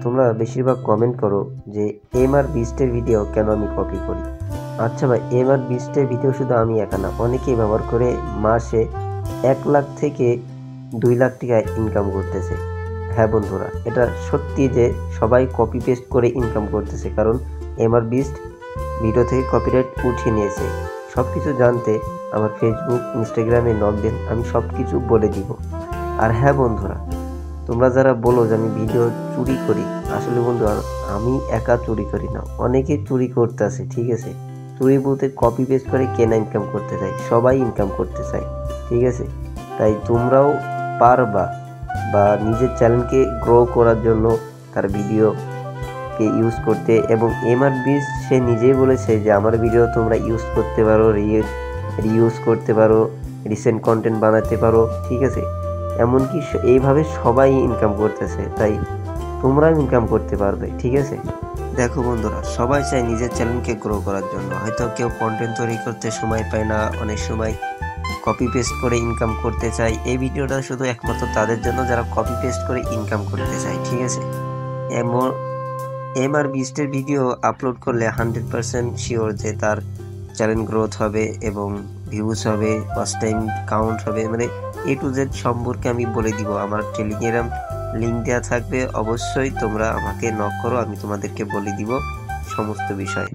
তোমরা বেশিরভাগ কমেন্ট করো যে এমআর বিস্টের ভিডিও কেন আমি কপি করি। আচ্ছা ভাই, এমআর বিস্টের ভিডিও শুধু আমি একা না, অনেকেই ব্যবহার করে মাসে 1 লাখ থেকে 2 লাখ টাকা ইনকাম করতেছে। হ্যাঁ বন্ধুরা, এটা সত্যি যে সবাই কপি পেস্ট করে ইনকাম করতেছে, কারণ এমআর বিস্ট ভিডিও থেকে কপিরাইট উঠিয়ে নিয়েছে। সব কিছু জানতে আমার ফেসবুক ইনস্টাগ্রামে নক দেন, আমি সব কিছু বলে দিব। আর হ্যাঁ বন্ধুরা, তোমরা যারা বলো যে আমি ভিডিও চুরি করি, আসলে বন্ধু আমি একা চুরি করি না, অনেকে চুরি করতেছে। ঠিক আছে, চুরি বলতে কপি পেস্ট করে কেনা ইনকাম করতে চাই, সবাই ইনকাম করতে চায়। ঠিক আছে, তাই তোমরাও পারবা বা নিজের চ্যানেলকে গ্রো করার জন্য তার ভিডিওকে ইউজ করতে। এবং এমআর বিস্ট সে নিজেই বলেছে যে আমার ভিডিও তোমরা ইউজ করতে পারো, রিইউজ করতে পারো, রিসেন্ট কন্টেন্ট বানাতে পারো। ঠিক আছে, এমনকি এইভাবে সবাই ইনকাম করতেছে, তাই তোমরাও ইনকাম করতে পারবে। ঠিক আছে, দেখো বন্ধুরা, সবাই চায় নিজের চ্যানেলকে গ্রো করার জন্য। হয়তো কেউ কন্টেন্ট তৈরি করতে সময় পায় না, অনেক সময় কপি পেস্ট করে ইনকাম করতে চায়। এই ভিডিওটা শুধু একমাত্র তাদের জন্য যারা কপি পেস্ট করে ইনকাম করতে চায়। ঠিক আছে, এমন এমআর বিস্টের ভিডিও আপলোড করলে 100% শিওর যে তার চ্যানেল গ্রোথ হবে এবং ভিউজ হবে, ওয়াচ টাইম কাউন্ট হবে, মানে A to Z সম্পর্কে আমি বলে দিব। আমার টেলিগ্রাম লিঙ্ক দেওয়া থাকবে, অবশ্যই তোমরা আমাকে নক করো, আমি তোমাদেরকে বলে দিব সমস্ত বিষয়।